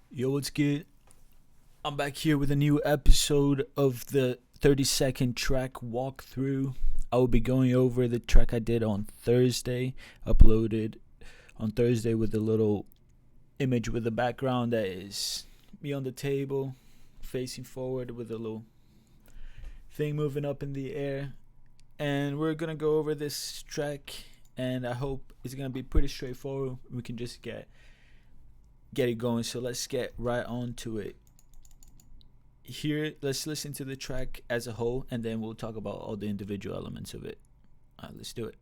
Yo, what's good? I'm back here with a new episode of the 30-second track walkthrough. I will be going over the track I did on Thursday, uploaded on Thursday with a little image with a background that is me on the table, facing forward with a little thing moving up in the air. And we're gonna go over this track, and I hope it's gonna be pretty straightforward. We can just get it going. So let's get right on to it. Here, let's listen to the track as a whole, and then we'll talk about all the individual elements of it. Let's do it.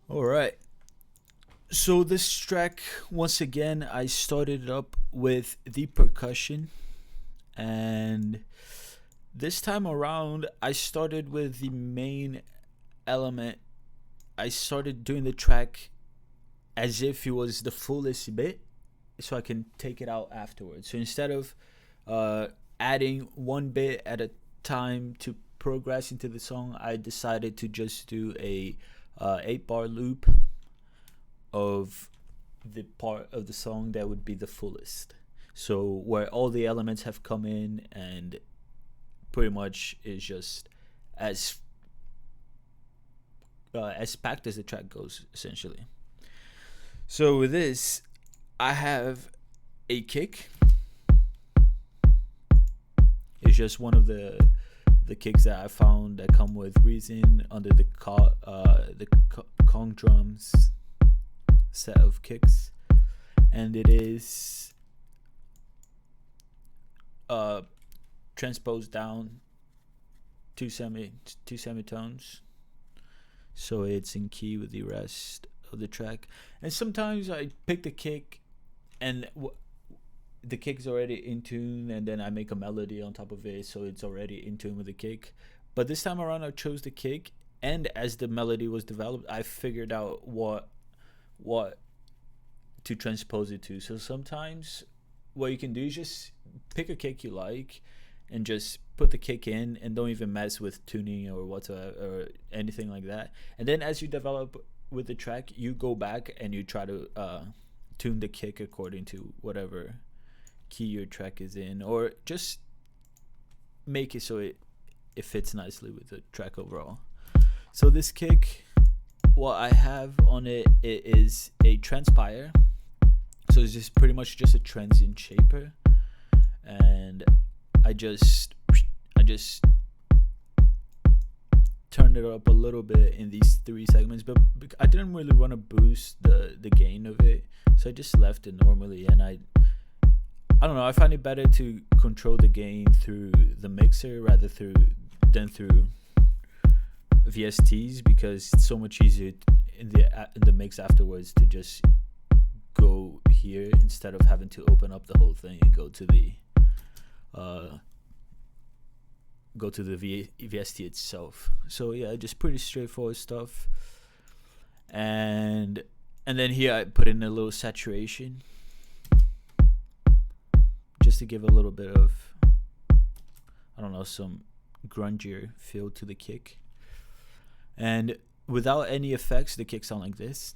All right. So this track, once again, I started up with the percussion, and this time around, I started with the main element. I started doing the track as if it was the fullest bit, so I can take it out afterwards. So instead of adding one bit at a time to progress into the song, I decided to just do a 8-bar loop of the part of the song that would be the fullest. So where all the elements have come in, and pretty much is just as packed as the track goes, essentially. So with this, I have a kick. It's just one of the kicks that I found that come with Reason under the Kong drums set of kicks, and it is transposed down two semitones, so it's in key with the rest of the track. And sometimes I pick the kick, and the kick's already in tune, and then I make a melody on top of it, so it's already in tune with the kick. But this time around, I chose the kick, and as the melody was developed, I figured out what to transpose it to. So sometimes what you can do is just pick a kick you like and just put the kick in, and don't even mess with tuning or whatsoever or anything like that. And then as you develop with the track, you go back and you try to tune the kick according to whatever key your track is in, or just make it so it fits nicely with the track overall. So this kick, what I have on it is a transpire. So it's just pretty much just a transient shaper, and I just turned it up a little bit in these 3 segments, but I didn't really want to boost the gain of it, so I just left it normally. And I don't know, I find it better to control the gain through the mixer rather than through VSTs, because it's so much easier in the mix afterwards to just go here instead of having to open up the whole thing and go to the VST itself. So yeah, just pretty straightforward stuff. And then here I put in a little saturation, just to give a little bit of, I don't know, some grungier feel to the kick. And without any effects, the kick sound like this.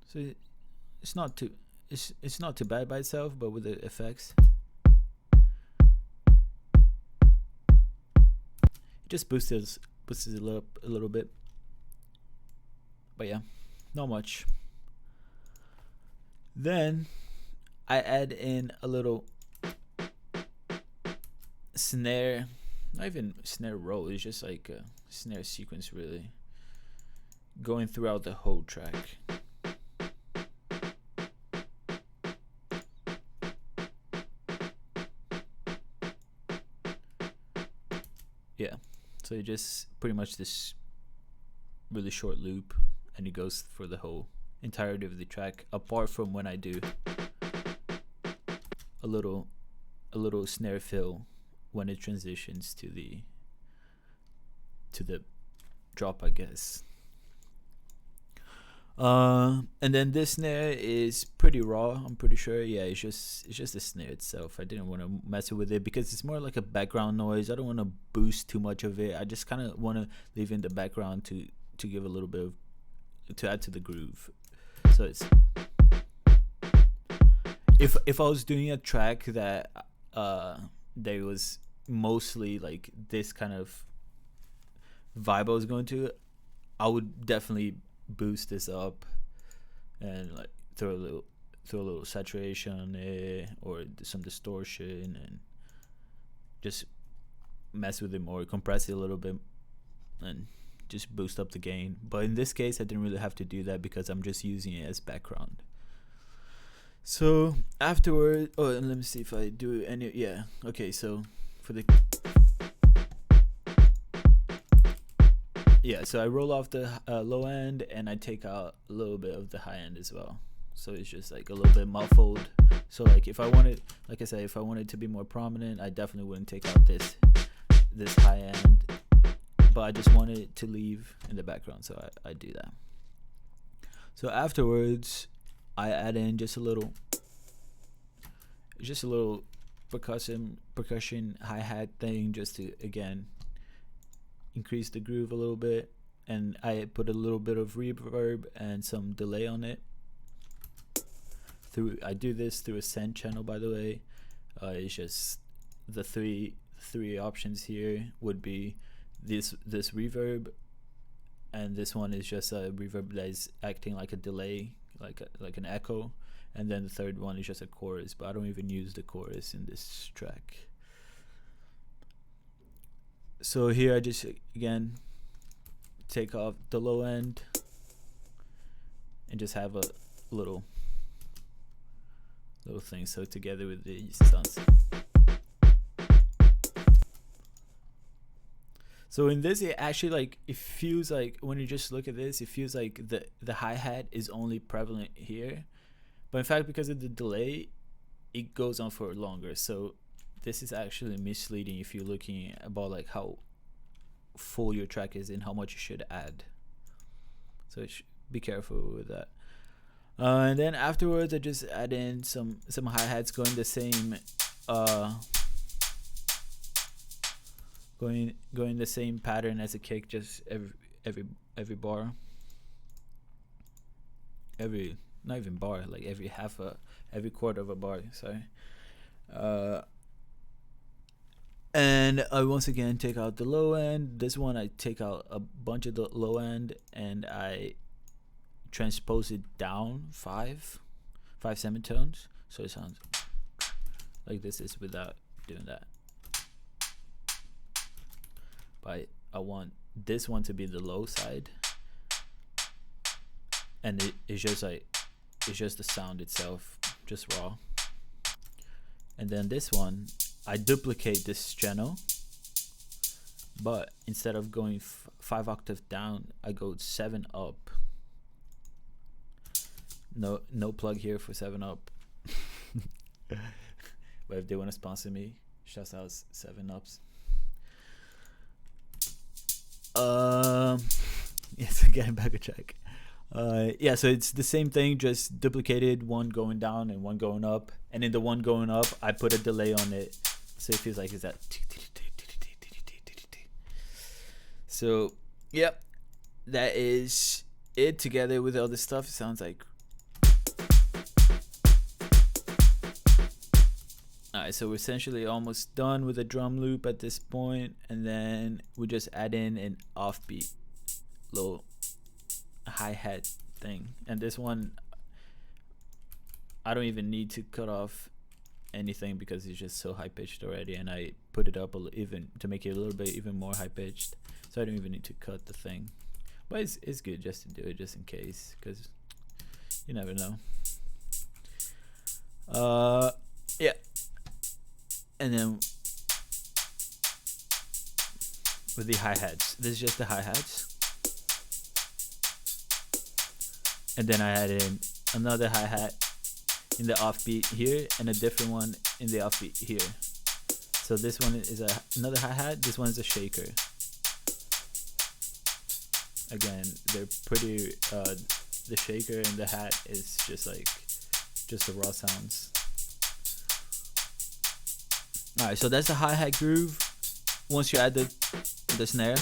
So it's not too bad by itself, but with the effects, it just boosts it up a little bit. But yeah, not much. Then I add in a little snare, not even snare roll, it's just like a snare sequence, really, going throughout the whole track. Yeah, so you just pretty much this really short loop, and it goes for the whole entirety of the track, apart from when I do a little snare fill when it transitions to the drop, I guess. And then this snare is pretty raw, I'm pretty sure. Yeah, it's just the snare itself. I didn't want to mess with it because it's more like a background noise. I don't want to boost too much of it. I just kind of want to leave in the background to give a little bit of, to add to the groove. So it's, if I was doing a track that there was mostly like this kind of vibe I was going to, I would definitely boost this up and like throw a little saturation on it, or some distortion, and just mess with it more, compress it a little bit, and just boost up the gain. But in this case, I didn't really have to do that because I'm just using it as background. So afterward, oh, and let me see if I do any. Yeah, okay. So for the so I roll off the low end, and I take out a little bit of the high end as well. So it's just like a little bit muffled. So like if I wanted, like I said, if I wanted to be more prominent, I definitely wouldn't take out this high end, but I just wanted it to leave in the background, so I do that. So afterwards, I add in just a little percussion hi-hat thing, just to again increase the groove a little bit, and I put a little bit of reverb and some delay on it. I do this through a send channel, by the way. It's just the three options here would be this reverb, and this one is just a reverb that is acting like a delay, like an echo, and then the third one is just a chorus, but I don't even use the chorus in this track. So here I just again take off the low end and just have a little thing, so together with the sounds. So in this, it actually, like, it feels like when you just look at this, it feels like the hi-hat is only prevalent here, but in fact, because of the delay, it goes on for longer. So this is actually misleading if you're looking about like how full your track is and how much you should add. So be careful with that. And then afterwards, I just add in some hi-hats going the same going the same pattern as a kick, just every bar, not even bar, like every quarter of a bar, sorry. And I once again take out the low end. This one I take out a bunch of the low end, and I transpose it down five semitones, so it sounds like this is without doing that. But I want this one to be the low side, and it's just the sound itself, just raw. And then this one, I duplicate this channel, but instead of going 5 octaves down, I go 7 up. No plug here for 7 Up. But if they want to sponsor me, shouts out 7 Ups. Yes, getting back a check. Yeah, so it's the same thing, just duplicated, one going down and one going up, and in the one going up, I put a delay on it, so it feels like it's that. So, yep, that is it. Together with all this stuff, it sounds like. Alright, so we're essentially almost done with the drum loop at this point, and then we just add in an offbeat little hi-hat thing. And this one, I don't even need to cut off anything because it's just so high-pitched already, and I put it up even to make it a little bit even more high-pitched, so I don't even need to cut the thing. But it's good just to do it, just in case, because you never know. Yeah. And then with the hi-hats, this is just the hi-hats. and then I add in another hi-hat in the offbeat here and a different one in the offbeat here. So this one is another hi-hat, this one is a shaker. Again, they're pretty, the shaker and the hat is just the raw sounds. Alright, so that's the hi-hat groove. Once you add the snare,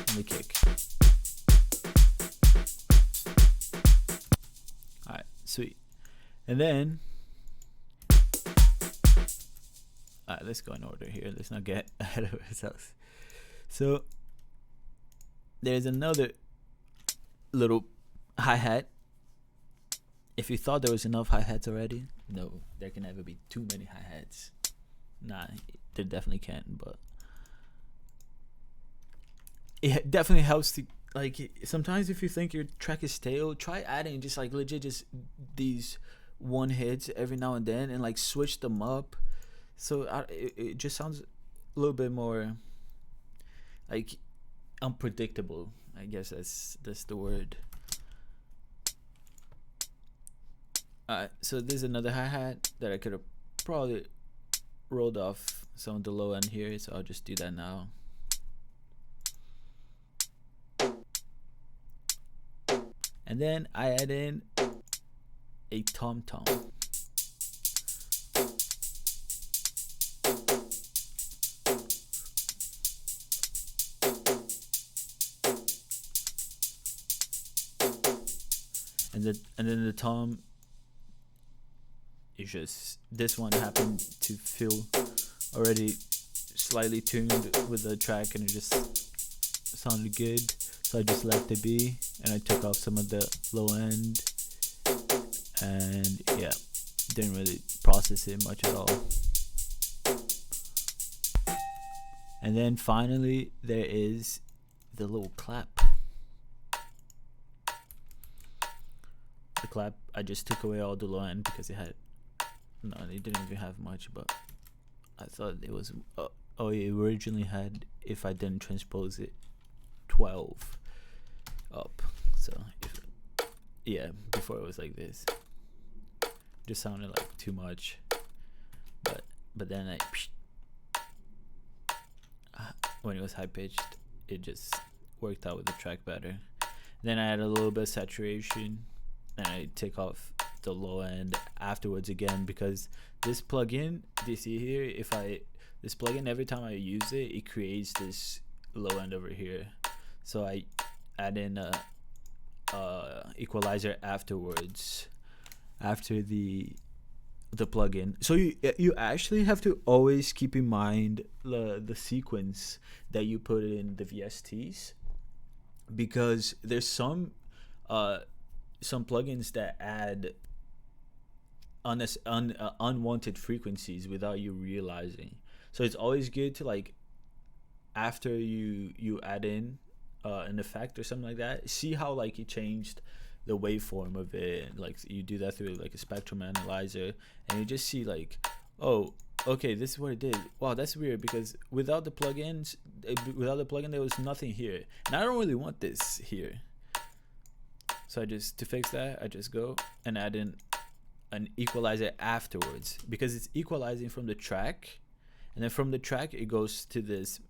and the kick. Alright, sweet. And then, alright, let's go in order here. Let's not get ahead of ourselves. So, there's another little hi-hat. If you thought there was enough hi-hats already, no, there can never be too many hi-hats. Nah, there definitely can't, but it definitely helps to, like, sometimes if you think your track is stale, try adding just like legit just these one hits every now and then and like switch them up. So it just sounds a little bit more like unpredictable. I guess that's the word. So there's another hi-hat that I could have probably rolled off some of the low end here, so I'll just do that now. And then I add in a tom-tom. And then the tom, it's just, this one happened to feel already slightly tuned with the track and it just sounded good, so I just left it be and I took off some of the low end, and yeah, didn't really process it much at all. And then finally there is the little clap. The clap, I just took away all the low end because it had, no, it didn't even have much, but I thought it was, it originally had, if I didn't transpose it, 12 up. So before it was like this, just sounded like too much, but then when it was high pitched, it just worked out with the track better. Then I add a little bit of saturation and I take off the low end afterwards again, because this plugin, do you see here, this plugin, every time I use it, it creates this low end over here. So I add in a equalizer afterwards, after the plugin. So you actually have to always keep in mind the sequence that you put in the VSTs, because there's some plugins that add unwanted frequencies without you realizing. So it's always good to, like, after you add in an effect or something like that, see how like it changed the waveform of it. Like you do that through like a spectrum analyzer, and you just see like, oh, okay, this is what it did. Wow, that's weird, because without the plugin there was nothing here, and I don't really want this here. So to fix that, I just go and add in an equalizer afterwards, because it's equalizing from the track, and then from the track it goes to this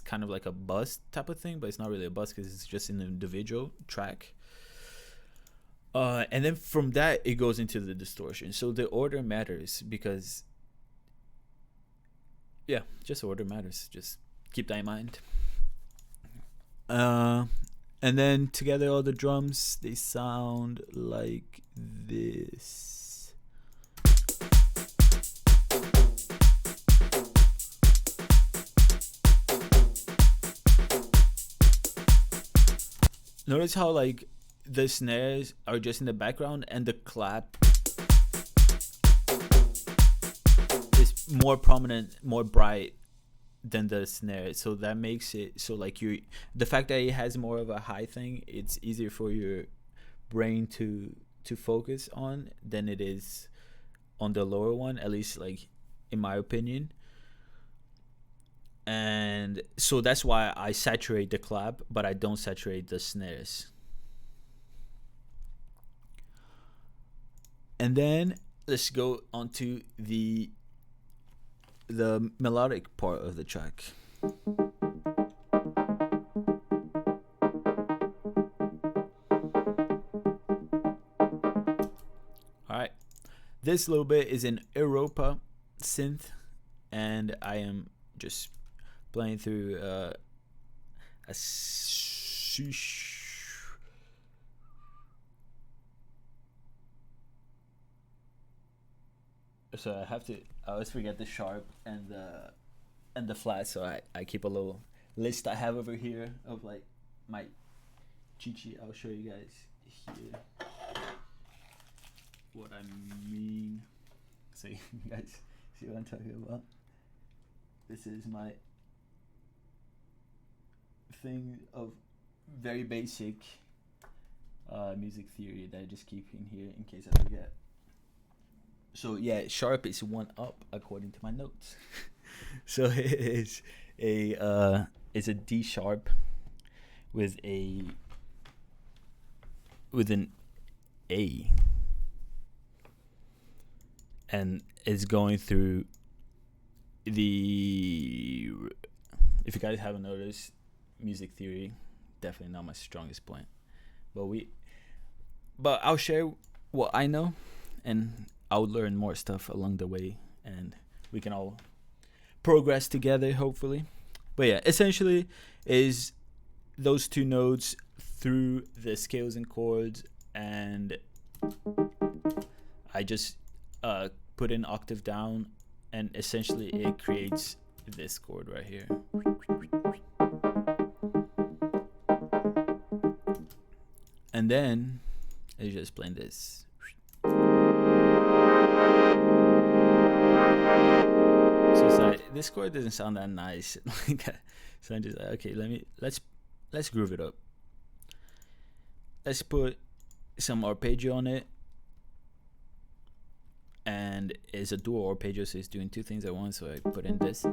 kind of like a bus type of thing, but it's not really a bus because it's just an individual track. And then from that it goes into the distortion. So the order matters, because just order matters. Just keep that in mind. And then together all the drums, they sound like this. Notice how like the snares are just in the background and the clap is more prominent, more bright than the snare. So that makes it so like the fact that it has more of a high thing, it's easier for your brain to focus on than it is on the lower one, at least like in my opinion. And so that's why I saturate the clap, but I don't saturate the snares. And then let's go on to the melodic part of the track. All right, this little bit is an Europa synth, and I am just playing through a so I always forget the sharp and the flat, so I keep a little list I have over here of like my cheat sheet. I'll show you guys here what I mean. So you guys see what I'm talking about. This is my thing of very basic music theory that I just keep in here in case I forget. So yeah, sharp is 1 up according to my notes. So it's a D sharp with an A, and it's going through the. If you guys haven't noticed, music theory definitely not my strongest point, but I'll share what I know, and I'll learn more stuff along the way, and we can all progress together, hopefully. But yeah, essentially is those two nodes through the scales and chords, and I just put an octave down, and essentially it creates this chord right here. And then it's just playing this. So it's like, this chord doesn't sound that nice. So I'm just like, okay, let's groove it up. Let's put some arpeggio on it. And it's a dual arpeggio, so it's doing two things at once. So I put in this.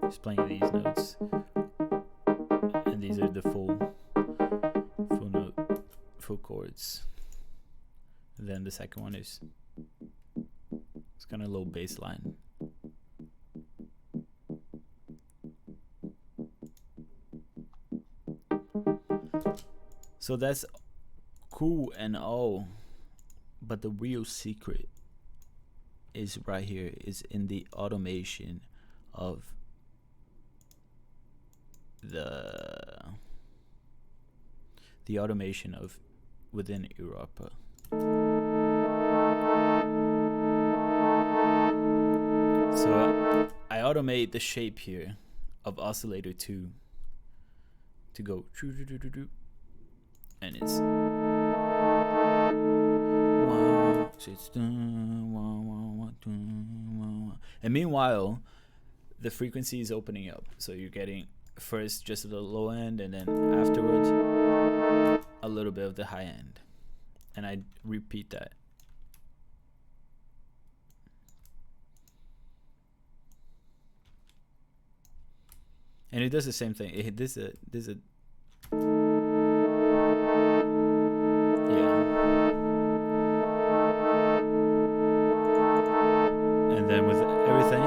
Just playing these notes, and these are the full chords. And then the second one is it's kind of low bass line. So that's cool and all, but the real secret is right here, is in the automation of the automation of within Europa. So I automate the shape here of oscillator 2 to go, and it's and meanwhile the frequency is opening up, so you're getting first just the low end, and then afterwards a little bit of the high end, and I repeat that. And it does the same thing. This a yeah. And then with everything,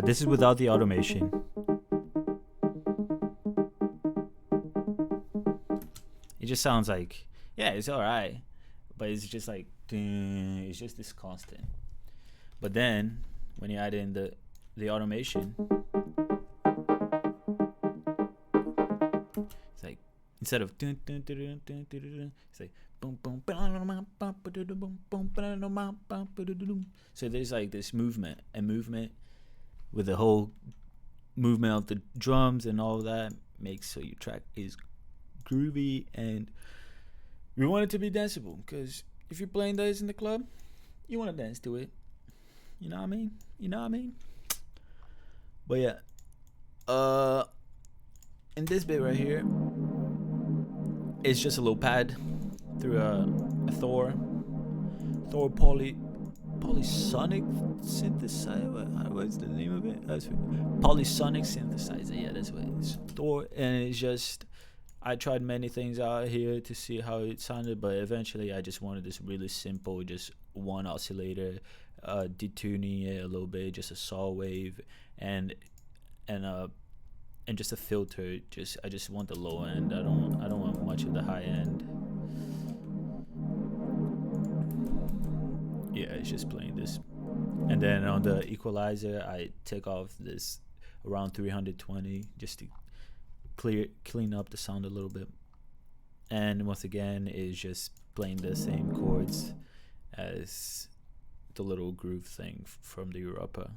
this is without the automation. It just sounds like, yeah, it's alright, but it's just like, it's just this constant. But then when you add in the automation, it's like, instead of it's like boom boom. So there's like this movement with the whole movement of the drums and all that makes so your track is groovy, and we want it to be danceable, because if you're playing this in the club, you want to dance to it. You know what I mean? You know what I mean? But yeah, uh, in this bit right here, it's just a little pad through a Thor polysonic synthesizer. What's the name of it? Polysonic synthesizer. Yeah, that's what it is. Thor, and it's just I tried many things out here to see how it sounded, but eventually I just wanted this really simple, just one oscillator, detuning it a little bit, just a saw wave, and and uh and just a filter. I just want the low end. I don't want much of the high end. Yeah, it's just playing this. And then on the equalizer, I take off this around 320 just to clean up the sound a little bit. And once again, is just playing the same chords as the little groove thing from the Europa.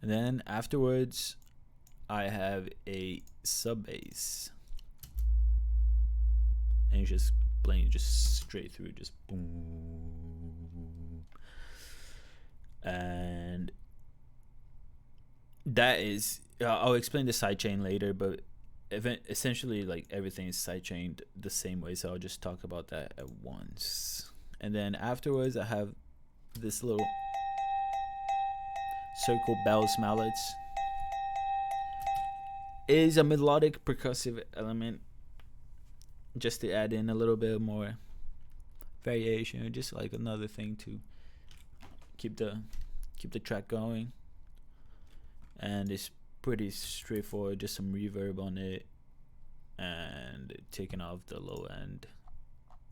And then afterwards, I have a sub bass, and it's just playing just straight through, just boom. And that is, I'll explain the sidechain later, but essentially, like, everything is sidechained the same way, so I'll just talk about that at once. And then afterwards, I have this little circle bells mallets. It is a melodic percussive element, just to add in a little bit more variation, just like another thing to keep the track going. And it's pretty straightforward, just some reverb on it and taking off the low end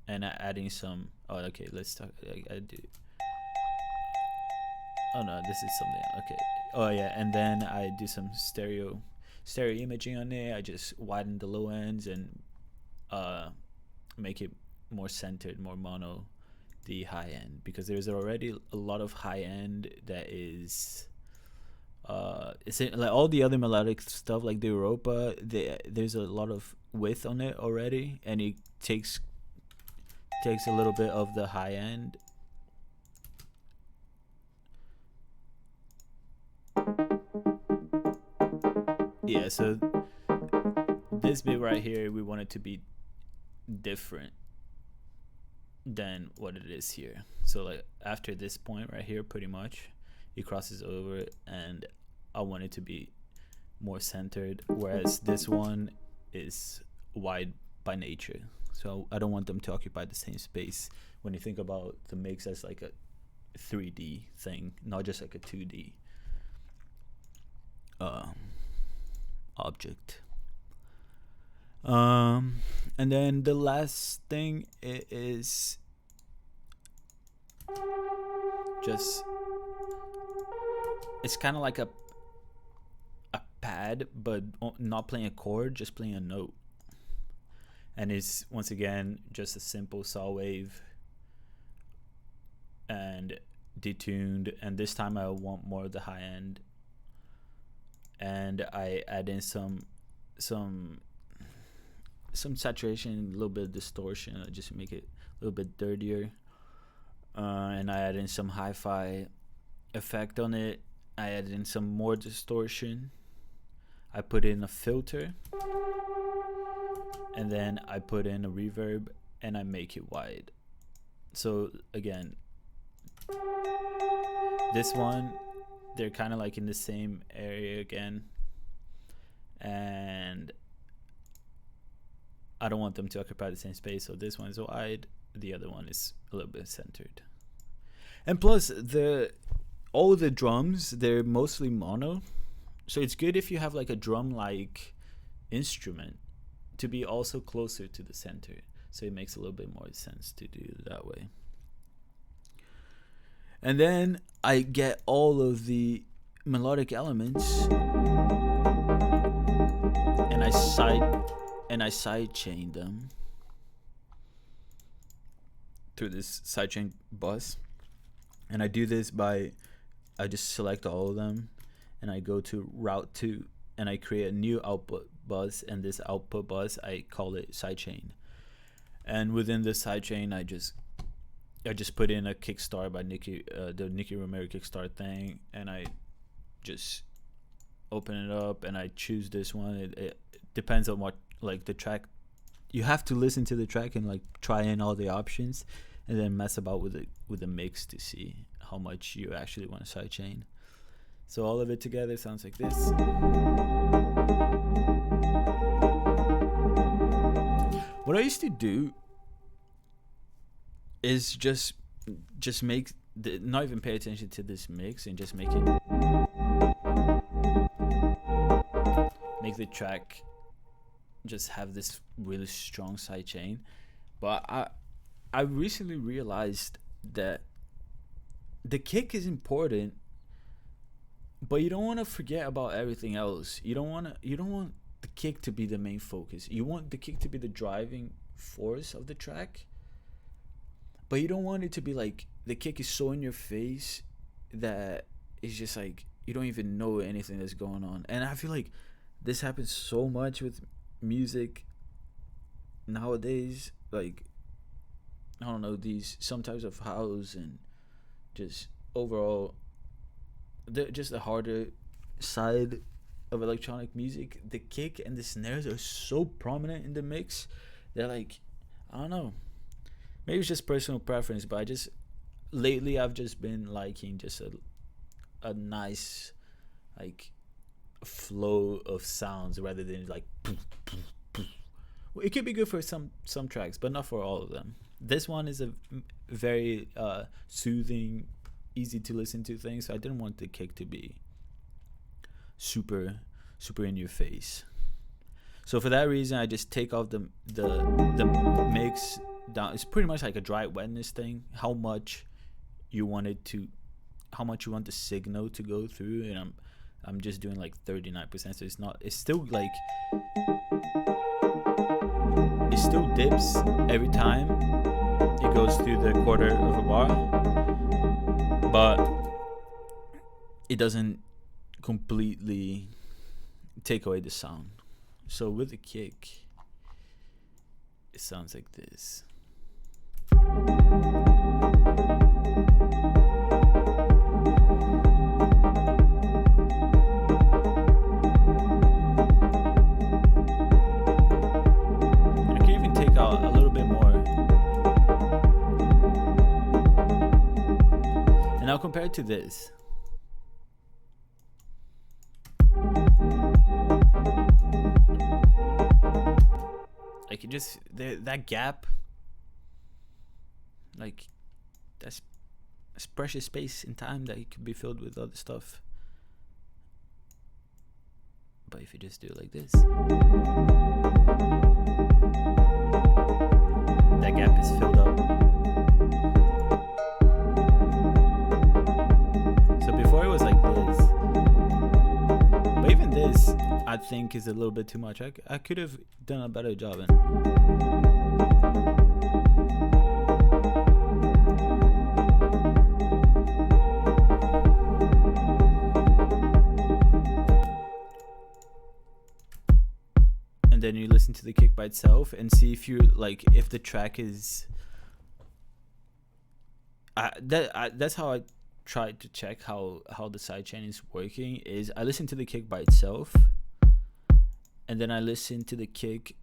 and adding some. Oh, okay, let's talk. I do. Oh no, this is something. Okay. Oh yeah, and then I do some stereo imaging on it. I just widen the low ends and make it more centered, more mono, the high end, because there's already a lot of high end that is it's like all the other melodic stuff, like the Europa. There's a lot of width on it already, and it takes a little bit of the high end. Yeah, so this bit right here, we want it to be different than what it is here. So like after this point right here, pretty much it crosses over, and I want it to be more centered, whereas this one is wide by nature, so I don't want them to occupy the same space when you think about the mix as like a 3D thing, not just like a 2D object. And then the last thing is just, it's kind of like a pad, but not playing a chord, just playing a note. And it's once again just a simple saw wave and detuned, and this time I want more of the high end, and I add in some saturation, a little bit of distortion, just to make it a little bit dirtier, and I add in some hi-fi effect on it. I add in some more distortion. I put in a filter, and then I put in a reverb, and I make it wide. So again, this one, they're kind of like in the same area again, and I don't want them to occupy the same space, so this one is wide, the other one is a little bit centered. And plus, all the drums, they're mostly mono, so it's good if you have like a drum-like instrument to be also closer to the center, so it makes a little bit more sense to do it that way. And then I get all of the melodic elements, and I sidechain them through this sidechain bus. And I do this by, I just select all of them, and I go to route 2, and I create a new output bus, and this output bus, I call it sidechain. And within this sidechain, I just I just put in a Kickstart by the Nicky Romero Kickstart thing, and I just open it up and I choose this one. It depends on what, like, the track. You have to listen to the track and like try in all the options, and then mess about with the mix to see how much you actually want to sidechain. So all of it together sounds like this. What I used to do is just make not even pay attention to this mix and just make the track just have this really strong sidechain. But I recently realized that the kick is important, but you don't want to forget about everything else. You don't want the kick to be the main focus. You want the kick to be the driving force of the track, but you don't want it to be like the kick is so in your face that it's just like you don't even know anything that's going on. And I feel like this happens so much with music nowadays. Like, I don't know, these some types of house and just overall just the harder side of electronic music, the kick and the snares are so prominent in the mix. They're like, I don't know, maybe it's just personal preference, but lately I've just been liking just a nice like flow of sounds rather than like it could be good for some tracks, but not for all of them. This one is a very soothing, easy to listen to thing, so I didn't want the kick to be super in your face. So for that reason, I just take off the mix down. It's pretty much like a dry wetness thing. How much you want the signal to go through, and I'm just doing like 39%. So it still dips every time it goes through the quarter of a bar, but it doesn't completely take away the sound. So with the kick, it sounds like this. I can even take out a little bit more. And now compared to this. Like, it just, that gap, like, that's precious space in time that it could be filled with other stuff. But if you just do it like this, that gap is filled up. So before it was like this, but even this I think is a little bit too much. I could have done a better job in. And then you listen to the kick by itself and see if you like, if the track is that's how I tried to check how the sidechain is working. Is I listen to the kick by itself, and then I listen to the kick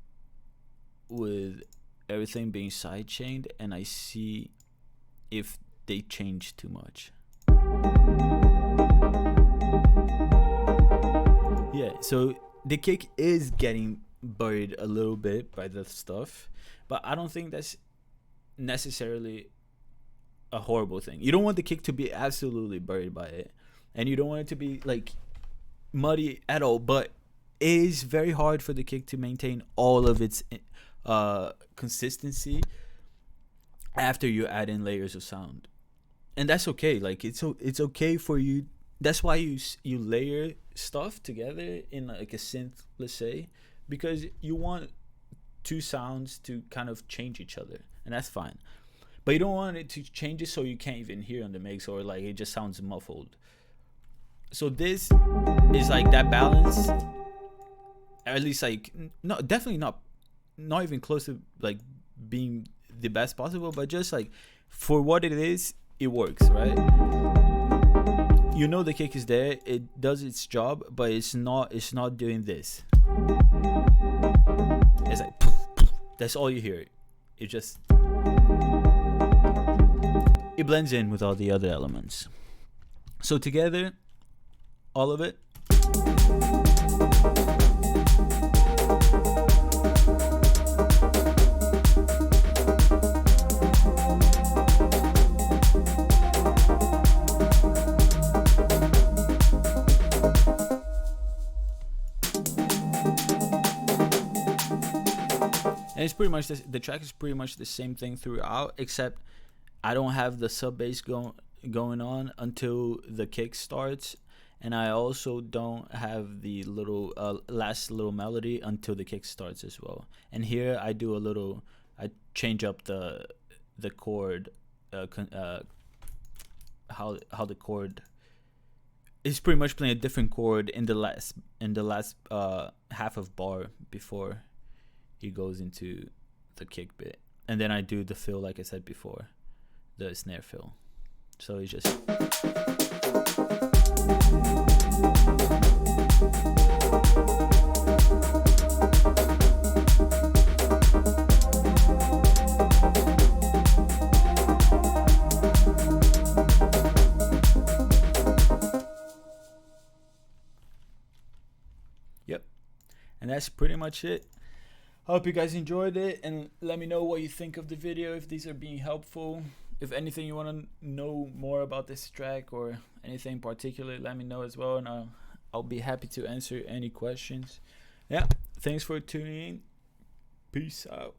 with everything being sidechained, and I see if they change too much. Yeah, so the kick is getting buried a little bit by the stuff, but I don't think that's necessarily a horrible thing. You don't want the kick to be absolutely buried by it, and you don't want it to be like muddy at all, but it is very hard for the kick to maintain all of its consistency after you add in layers of sound, and that's okay. Like, it's okay for you. That's why you layer stuff together in like a synth, let's say, because you want two sounds to kind of change each other, and that's fine. But you don't want it to change it so you can't even hear on the mix, or like it just sounds muffled. So this is like that balance, at least like definitely not even close to like being the best possible, but just like for what it is, it works, right? You know the kick is there, it does its job, but it's not doing this. It's like poof, poof. That's all you hear. It just, it blends in with all the other elements. So together, all of it. And it's pretty much the track is pretty much the same thing throughout, except I don't have the sub bass going on until the kick starts, and I also don't have the little last little melody until the kick starts as well. And here I do a little, I change up the chord, how the chord is pretty much playing a different chord in the last half of bar before he goes into the kick bit, and then I do the fill like I said before, the snare fill. So it's just yep, and that's pretty much it. I hope you guys enjoyed it, and let me know what you think of the video, if these are being helpful. If anything you want to know more about this track or anything in particular, let me know as well, and I'll be happy to answer any questions. Yeah, thanks for tuning in. Peace out.